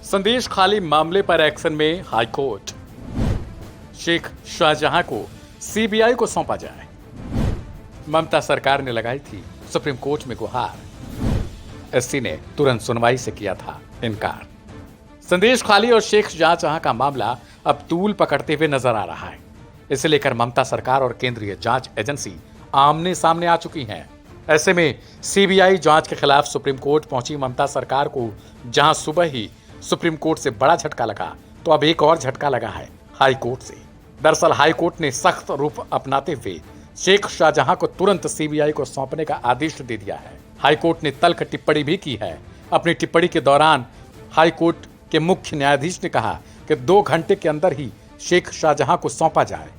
संदेश खाली मामले पर एक्शन में हाईकोर्ट। शेख शाहजहां को सीबीआई को सौंपा जाए। ममता सरकार ने लगाई थी सुप्रीम कोर्ट में गुहार। एससी ने तुरंत सुनवाई से किया था इनकार। संदेश खाली और शेख शाहजहां का मामला अब तूल पकड़ते हुए नजर आ रहा है। इसे लेकर ममता सरकार और केंद्रीय जांच एजेंसी आमने सामने आ चुकी हैं। ऐसे में सीबीआई जांच के खिलाफ सुप्रीम कोर्ट पहुंची ममता सरकार को जहां सुबह ही सुप्रीम कोर्ट से बड़ा झटका लगा, तो अब एक और झटका लगा है हाई कोर्ट से। दरअसल हाई कोर्ट ने सख्त रूप अपनाते हुए शेख शाहजहां को तुरंत सीबीआई को सौंपने का आदेश दे दिया है। हाई कोर्ट ने तल्ख टिप्पणी भी की है। अपनी टिप्पणी के दौरान हाई कोर्ट के मुख्य न्यायाधीश ने कहा कि 2 घंटे के अंदर ही शेख शाहजहां को सौंपा जाए।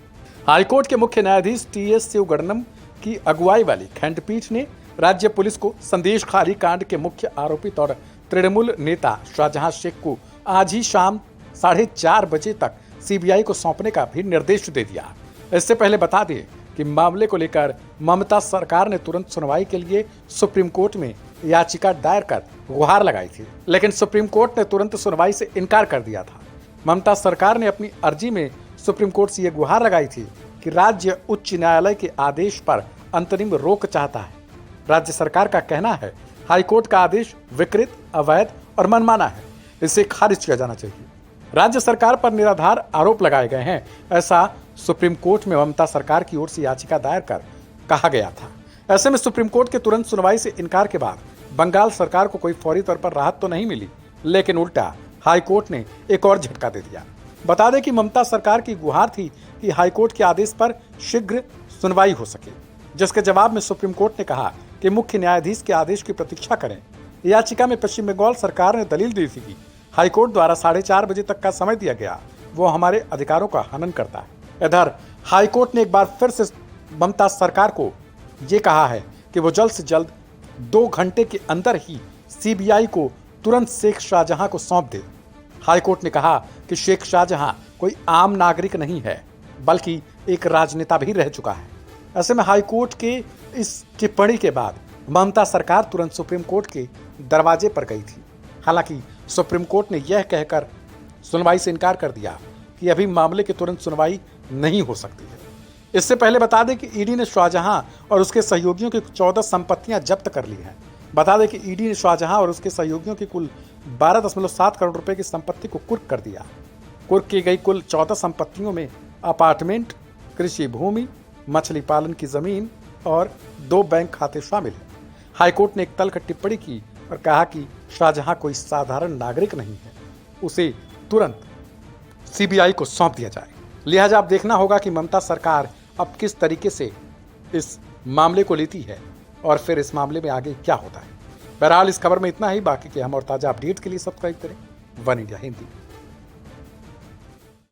हाईकोर्ट के मुख्य न्यायाधीश टीएस शिवगणनम की अगुवाई वाली खंडपीठ ने राज्य पुलिस को संदेश खाली कांड के मुख्य आरोपित और तृणमूल नेता शाहजहां शेख को आज ही शाम 4:30 बजे तक सीबीआई को सौंपने का भी निर्देश दे दिया। इससे पहले बता दें कि मामले को लेकर ममता सरकार ने तुरंत सुनवाई के लिए सुप्रीम कोर्ट में याचिका दायर कर गुहार लगाई थी, लेकिन सुप्रीम कोर्ट ने तुरंत सुनवाई से इनकार कर दिया था। ममता सरकार ने अपनी अर्जी में सुप्रीम कोर्ट से यह गुहार लगाई थी कि राज्य उच्च न्यायालय के आदेश पर अंतरिम रोक चाहता है। राज्य सरकार का कहना है हाईकोर्ट का आदेश विकृत, अवैध और मनमाना है, इसे खारिज किया जाना चाहिए। राज्य सरकार पर निराधार आरोप लगाए गए हैं, ऐसा सुप्रीम कोर्ट में ममता सरकार की ओर से याचिका दायर कर कहा गया था। ऐसे में सुप्रीम कोर्ट के तुरंत सुनवाई से इनकार के बाद बंगाल सरकार को कोई फौरी तौर पर राहत तो नहीं मिली, लेकिन उल्टा हाईकोर्ट ने एक और झटका दे दिया। बता दें कि ममता सरकार की गुहार थी कि हाईकोर्ट के आदेश पर शीघ्र सुनवाई हो सके, जिसके जवाब में सुप्रीम कोर्ट ने कहा कि मुख्य न्यायाधीश के आदेश की प्रतीक्षा करें। याचिका में पश्चिम बंगाल सरकार ने दलील दी थी कि हाईकोर्ट द्वारा 4:30 बजे तक का समय दिया गया, वो हमारे अधिकारों का हनन करता है। इधर हाईकोर्ट ने एक बार फिर से ममता सरकार को ये कहा है कि वो जल्द से जल्द 2 घंटे के अंदर ही सीबीआई को तुरंत शेख शाहजहां को सौंप दे। हाईकोर्ट ने कहा कि शेख शाहजहां कोई आम नागरिक नहीं है, बल्कि एक राजनेता भी रह चुका है। ऐसे में हाईकोर्ट के इस टिप्पणी के बाद ममता सरकार तुरंत सुप्रीम कोर्ट के दरवाजे पर गई थी। हालांकि सुप्रीम कोर्ट ने यह कहकर सुनवाई से इनकार कर दिया कि अभी मामले की तुरंत सुनवाई नहीं हो सकती है। इससे पहले बता दें कि ईडी ने शाहजहां और उसके सहयोगियों की 14 संपत्तियां जब्त कर ली हैं। बता दें कि ईडी ने शाहजहां और उसके सहयोगियों की कुल 12.7 करोड़ रुपए की संपत्ति को कुर्क कर दिया। कुर्क की गई कुल 14 संपत्तियों में अपार्टमेंट, कृषि भूमि, मछली पालन की जमीन और 2 बैंक खाते शामिल हैं। हाईकोर्ट ने एक तल्ख टिप्पणी की और कहा कि शाहजहां कोई साधारण नागरिक नहीं है, उसे तुरंत सीबीआई को सौंप दिया जाए। लिहाजा अब देखना होगा कि ममता सरकार अब किस तरीके से इस मामले को लेती है और फिर इस मामले में आगे क्या होता है। बहरहाल इस खबर में इतना ही। बाकी के हम और ताजा अपडेट के लिए सब्सक्राइब करें वन इंडिया हिंदी।